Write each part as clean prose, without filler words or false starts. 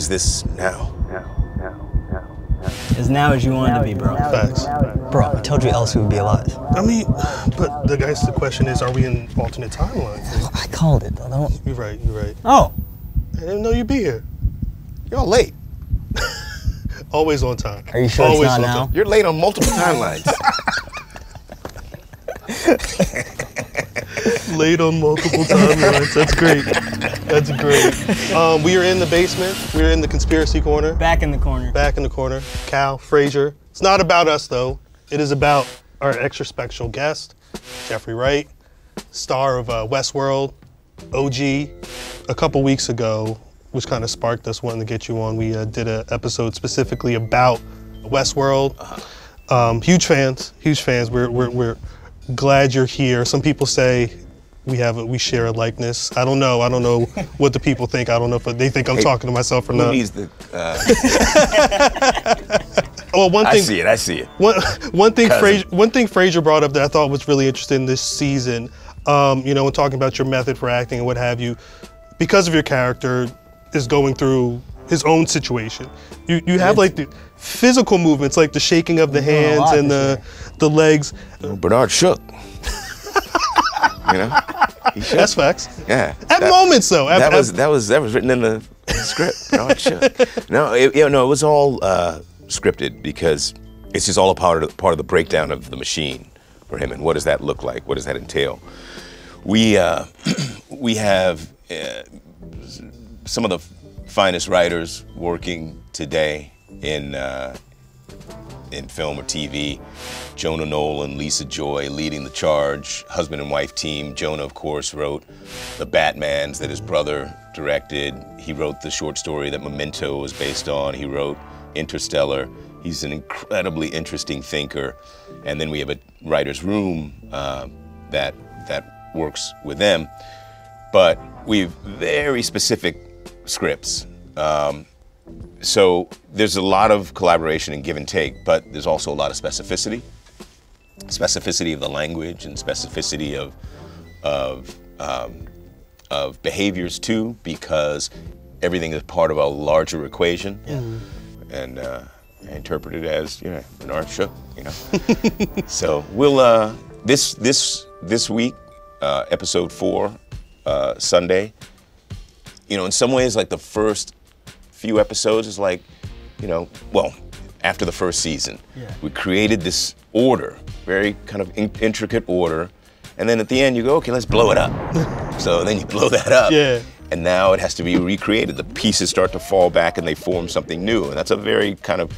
is this now? As now as you want it to be, bro. Facts. Bro, I told you Elsie would be alive. I mean, but the question is, are we in alternate timelines? I called it, though. Don't... You're right, you're right. Oh. I didn't know you'd be here. You're all late. Always on time. Are you sure Always it's not on now? time. You're late on multiple timelines. Late on multiple timelines. That's great. That's great. We are in the basement. We're in the conspiracy corner. Back in the corner. Back in the corner. Khal, Frazier. It's not about us, though. It is about our extra special guest, Jeffrey Wright, star of Westworld, OG. A couple weeks ago, which kind of sparked us wanting to get you on, we did an episode specifically about Westworld. Huge fans, huge fans. We're glad you're here. Some people say we share a likeness. I don't know what the people think. I don't know if they think I'm talking to myself or not. Who needs the? Well, one thing. I see it. One thing Frazier brought up that I thought was really interesting this season. You know, when talking about your method for acting and what have you, because of your character is going through his own situation. You have like the physical movements, like the shaking of the hands and the legs. Bernard shook. You know, he shook. That's facts. Yeah. At moments though. That was written in the script. Bernard shook. No, it was all scripted because it's just all a part of the breakdown of the machine for him. And what does that look like? What does that entail? We have some of the finest writers working today in film or TV. Jonah Nolan, Lisa Joy leading the charge, husband and wife team. Jonah, of course, wrote The Batmans that his brother directed. He wrote the short story that Memento was based on. He wrote Interstellar. He's an incredibly interesting thinker. And then we have a writer's room that works with them. But we have very specific scripts. So there's a lot of collaboration and give and take, but there's also a lot of specificity. Specificity of the language and specificity of behaviors too, because everything is part of a larger equation. Yeah. And I interpret it as, you know, Bernard shook, you know. So we'll this week, episode 4, Sunday. You know, in some ways, like the first few episodes is like, you know, well, after the first season, we created this order, very kind of intricate order, and then at the end you go, okay, let's blow it up. So then you blow that up, and now it has to be recreated. The pieces start to fall back and they form something new, and that's a very kind of,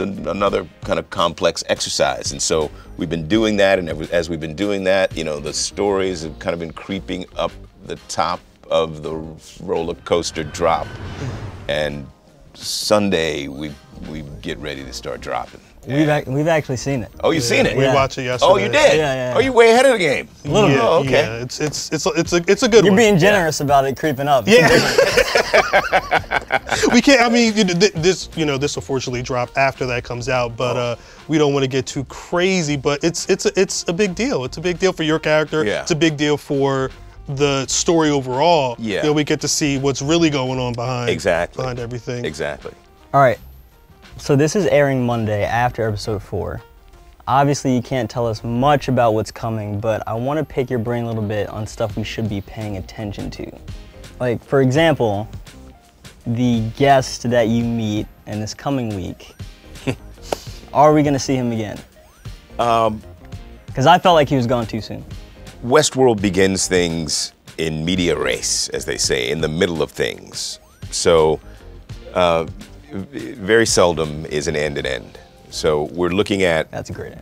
another kind of complex exercise. And so we've been doing that, and as we've been doing that, you know, the stories have kind of been creeping up the top of the roller coaster drop, and Sunday we get ready to start dropping. We've actually seen it. Oh, you've seen it? We watched it yesterday. Oh, you did? Yeah. Oh, you're way ahead of the game. A little bit. Oh, okay. Yeah, it's a good one. You're being generous about it creeping up. Yeah. We can't. I mean, this will fortunately drop after that comes out, but we don't want to get too crazy. But it's a big deal. It's a big deal for your character. Yeah. It's a big deal for the story overall. Yeah. You know, we get to see what's really going on behind everything. Exactly. All right. So this is airing Monday after episode 4. Obviously, you can't tell us much about what's coming, but I want to pick your brain a little bit on stuff we should be paying attention to. Like, for example, the guest that you meet in this coming week. Are we going to see him again? Because I felt like he was gone too soon. Westworld begins things in media res, as they say, in the middle of things. So very seldom is an end an end. So we're looking at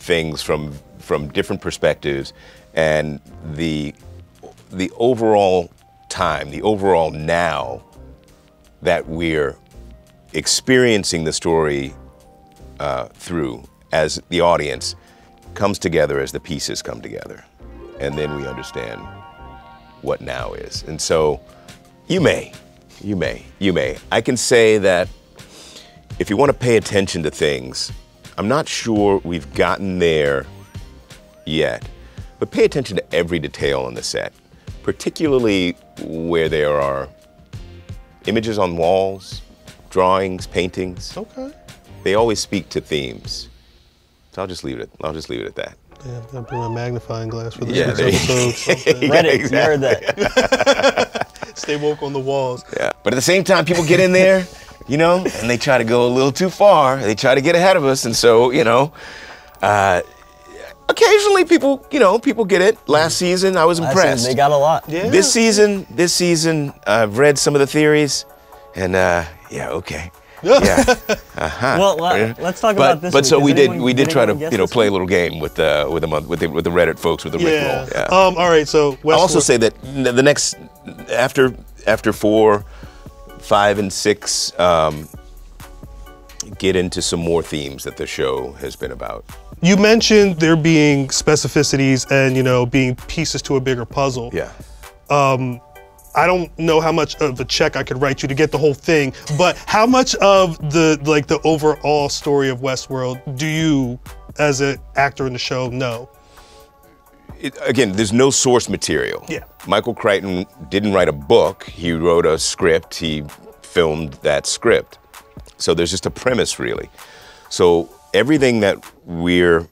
things from different perspectives, and the overall time, the overall now that we're experiencing the story through as the audience comes together as the pieces come together. And then we understand what now is. And so you may. I can say that if you want to pay attention to things, I'm not sure we've gotten there yet, but pay attention to every detail on the set, particularly where there are images on walls, drawings, paintings. Okay. They always speak to themes. So I'll just leave it at that. Yeah, I'm gonna bring a magnifying glass for this Yeah, week's there you- episode. Reddit, exactly. you heard that. Stay woke on the walls. Yeah. But at the same time, people get in there, you know, and they try to go a little too far. They try to get ahead of us, and so, you know, occasionally people get it. Last season, I was impressed. They got a lot. Yeah. This season, I've read some of the theories, and yeah, okay. Yeah. Uh-huh. Well, let's talk about this. But week. so Does we did try to, anyone guess you know, this play a week? little game with the Reddit folks with the Yeah. Rickroll. Yeah. All right. So I'll also Westworld- say that the next after 4, 5, and 6 get into some more themes that the show has been about. you mentioned there being specificities and, you know, being pieces to a bigger puzzle. Yeah. I don't know how much of a check I could write you to get the whole thing, but how much of the overall story of Westworld do you, as an actor in the show, know? Again, there's no source material. Yeah. Michael Crichton didn't write a book. He wrote a script. He filmed that script. So there's just a premise, really. So everything that we're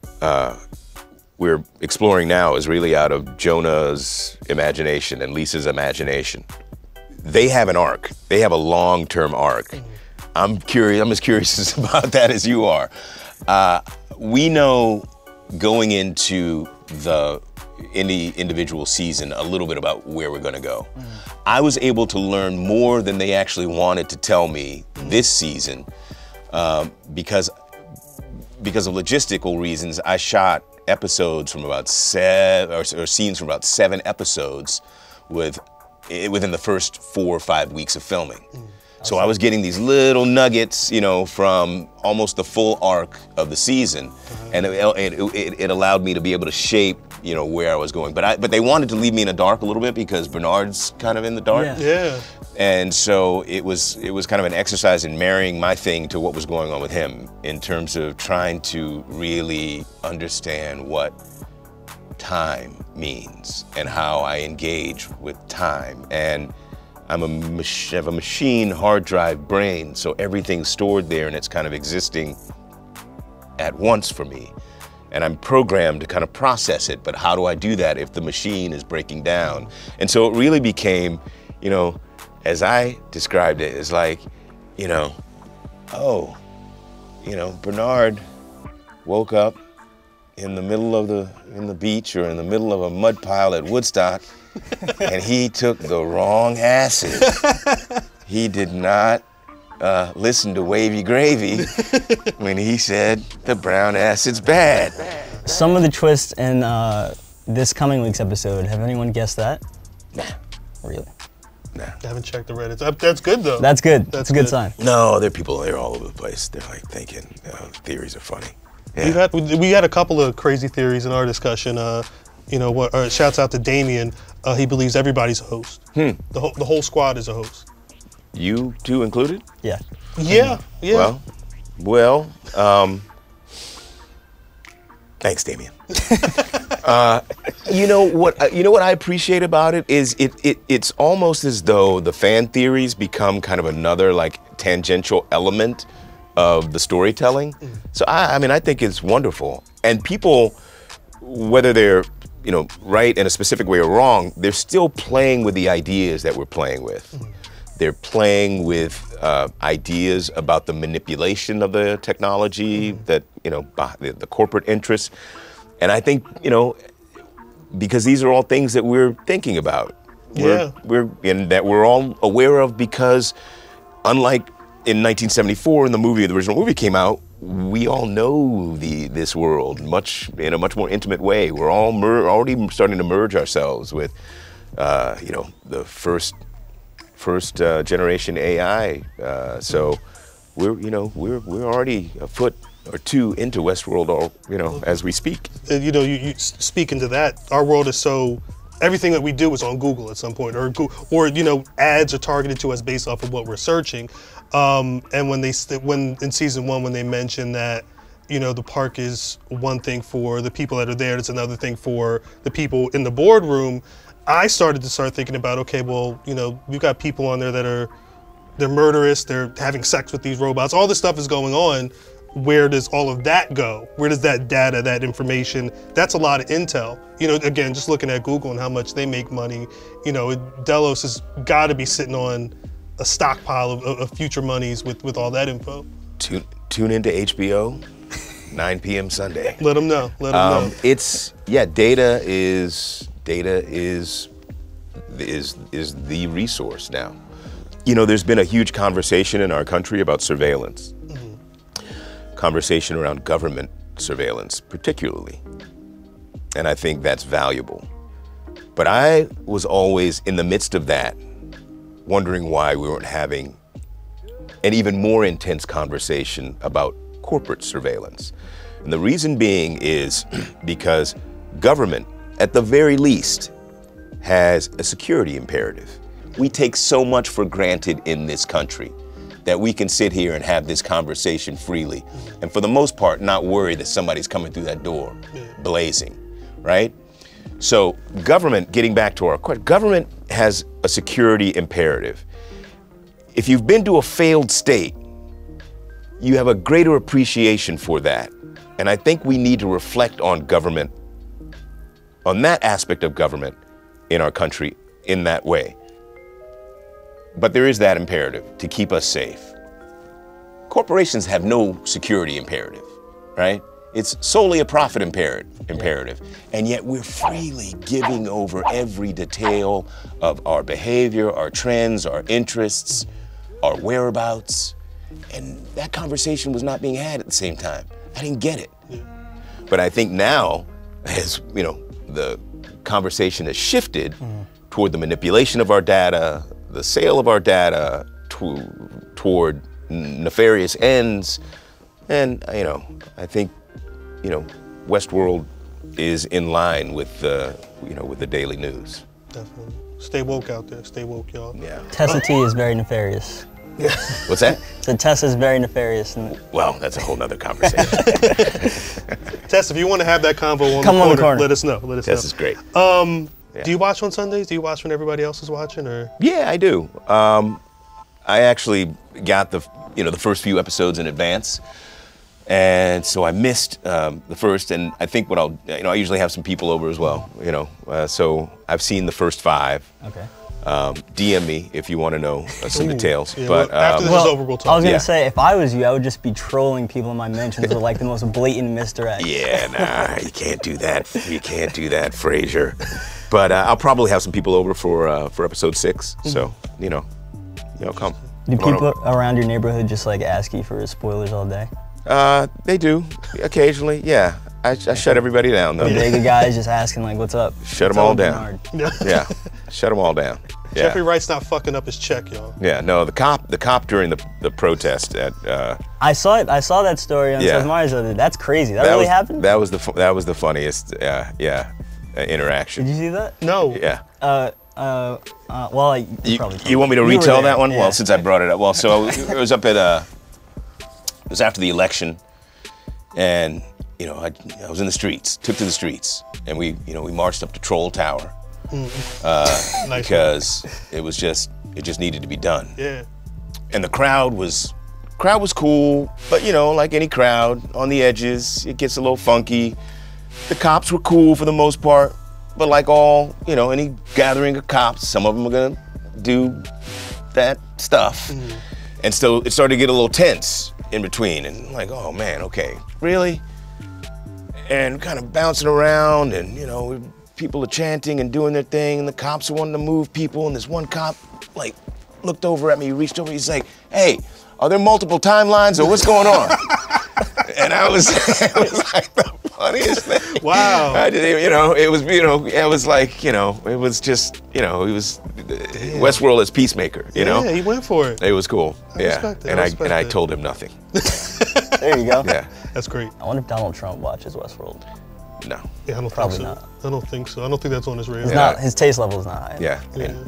exploring now is really out of Jonah's imagination and Lisa's imagination. They have an arc. They have a long-term arc. I'm curious. I'm as curious about that as you are. We know going into any individual season a little bit about where we're going to go. I was able to learn more than they actually wanted to tell me this season because of logistical reasons. I shot episodes from about scenes from about 7 episodes within the first 4 or 5 weeks of filming. So I was getting these little nuggets, you know, from almost the full arc of the season, and it allowed me to be able to shape, you know, where I was going. But they wanted to leave me in the dark a little bit because Bernard's kind of in the dark. Yeah. Yeah. And so it was kind of an exercise in marrying my thing to what was going on with him in terms of trying to really understand what time means and how I engage with time. And I have a machine hard drive brain, so everything's stored there and it's kind of existing at once for me. And I'm programmed to kind of process it, but how do I do that if the machine is breaking down? And so it really became, you know, as I described it, it's like, you know, oh, you know, Bernard woke up in the middle of in the beach or in the middle of a mud pile at Woodstock, and he took the wrong acid. He did not listen to Wavy Gravy when he said the brown acid's bad. Some of the twists in this coming week's episode, have anyone guessed that? Nah. Really? Nah. I haven't checked the Reddit. That's good though. That's good. That's That's a good good. sign. No, there are people there all over the place. They're like thinking theories are funny. Yeah. We had a couple of crazy theories in our discussion. You know, shouts out to Damien. He believes everybody's a host. The whole squad is a host. You two included? Yeah. Yeah. Yeah. Well, thanks, Damien. You know what I appreciate about it is it's almost as though the fan theories become kind of another like tangential element of the storytelling. So I mean, I think it's wonderful. And people, whether they're, you know, right in a specific way or wrong, they're still playing with the ideas that we're playing with. They're playing with ideas about the manipulation of the technology, that, you know, the corporate interests. And I think, you know, because these are all things that we're thinking about. We're all aware of, because unlike in 1974, in the original movie came out, we all know this world in a much more intimate way. We're all already starting to merge ourselves with, you know, the first generation AI. So we're already a foot or two into Westworld, you know, as we speak. You know, you speak into that. Our world is so. Everything that we do is on Google at some point, or you know, ads are targeted to us based off of what we're searching. And when in season 1, when they mention that, you know, the park is one thing for the people that are there, it's another thing for the people in the boardroom, I started thinking about, okay, well, you know, we've got people on there that are they're murderous, they're having sex with these robots. All this stuff is going on. Where does all of that go? Where does that data, that information, that's a lot of intel. You know, again, just looking at Google and how much they make money, you know, Delos has got to be sitting on a stockpile of future monies with all that info. Tune into HBO, 9 p.m. Sunday. Let them know, let them know. It's, yeah, data is the resource now. You know, there's been a huge conversation in our country about surveillance. Conversation around government surveillance, particularly. And I think that's valuable. But I was always in the midst of that, wondering why we weren't having an even more intense conversation about corporate surveillance. And the reason being is because government, at the very least, has a security imperative. We take so much for granted in this country that we can sit here and have this conversation freely, and for the most part, not worry that somebody's coming through that door blazing, right? So government, getting back to our question, government has a security imperative. If you've been to a failed state, you have a greater appreciation for that. And I think we need to reflect on government, on that aspect of government in our country in that way. But there is that imperative to keep us safe. Corporations have no security imperative, right? It's solely a profit imperative. And yet we're freely giving over every detail of our behavior, our trends, our interests, our whereabouts. And that conversation was not being had at the same time. I didn't get it. But I think now, as you know, the conversation has shifted toward the manipulation of our data, the sale of our data toward nefarious ends. And, you know, I think, you know, Westworld is in line with the, you know, with the daily news. Definitely. Stay woke out there. Stay woke, y'all. Yeah. Tessa T is very nefarious. What's that? So Tessa's very nefarious. Well, that's a whole nother conversation. Tess, if you want to have that convo on the corner, let us know. Let us know. Tessa's great. Do you watch on Sundays? Do you watch when everybody else is watching, or? Yeah, I do. I actually got the first few episodes in advance, and so I missed the first. And I think I usually have some people over as well. You know, so I've seen the first 5. Okay. DM me if you want to know some details. Yeah, but after this is over, we'll talk. I was gonna say, if I was you, I would just be trolling people in my mentions with like the most blatant misdirect. Yeah, nah, you can't do that. You can't do that, Frazier. But I'll probably have some people over for episode 6. So you know, come. Do people around your neighborhood just like ask you for spoilers all day? They do occasionally. Yeah, I shut everybody down though. The bigger guys just asking like, "What's up?" Shut them all down. Yeah, shut them all down. Yeah. Jeffrey Wright's not fucking up his check, y'all. Yeah, no, the cop during the protest at. I saw it. I saw that story on Seth Meyers. That's crazy. That really happened. That was the funniest. Interaction. Did you see that? No. Yeah. Well, you want me to retell that one? Yeah. Well, since I brought it up. Well, so it was up at it was after the election, and you know I was in the streets, took to the streets, and we marched up to Troll Tower nice because it just needed to be done. Yeah. And the crowd was cool, but you know, like any crowd, on the edges, it gets a little funky. The cops were cool for the most part, but like any gathering of cops, some of them are gonna do that stuff. And so it started to get a little tense in between, and like, oh man, okay, really? And kind of bouncing around, and people are chanting and doing their thing, and the cops are wanting to move people, and this one cop like looked over at me, he reached over, he's like, hey, are there multiple timelines or what's going on? And it was like the funniest thing. Wow. It was like, it was just, it was Westworld as Peacemaker, Yeah, he went for it. It was cool. I respect it. And I told him nothing. There you go. Yeah. That's great. I wonder if Donald Trump watches Westworld. No. Yeah, I don't Probably think so. not. I don't think so. I don't think that's on his radar. It's not, his taste level is not high. Yeah.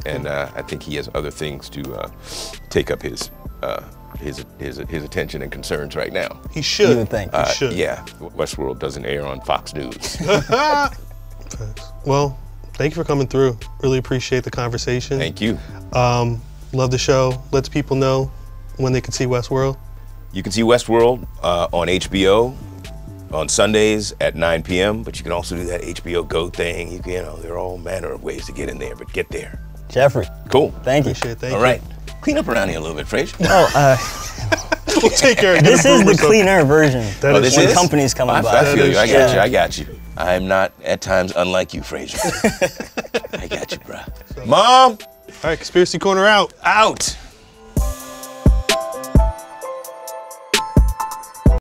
And I think he has other things to take up his attention and concerns right now. He should. You would think. He should. Yeah, Westworld doesn't air on Fox News. Well, thank you for coming through. Really appreciate the conversation. Thank you. Love the show. Let people know when they can see Westworld. You can see Westworld on HBO on Sundays at 9 p.m., but you can also do that HBO Go thing. You know, there are all manner of ways to get in there, but get there. Jeffrey. Cool. Thank you. Appreciate it. Thank All you. right. Clean up around here a little bit, Frazier. We'll take care of it. This is the cleaner version. That this when is? companies coming by. I feel you. I got Yeah. you. I got you. I am not at times unlike you, Frazier. I got you, bruh. Mom! All right, Conspiracy Corner out. Out!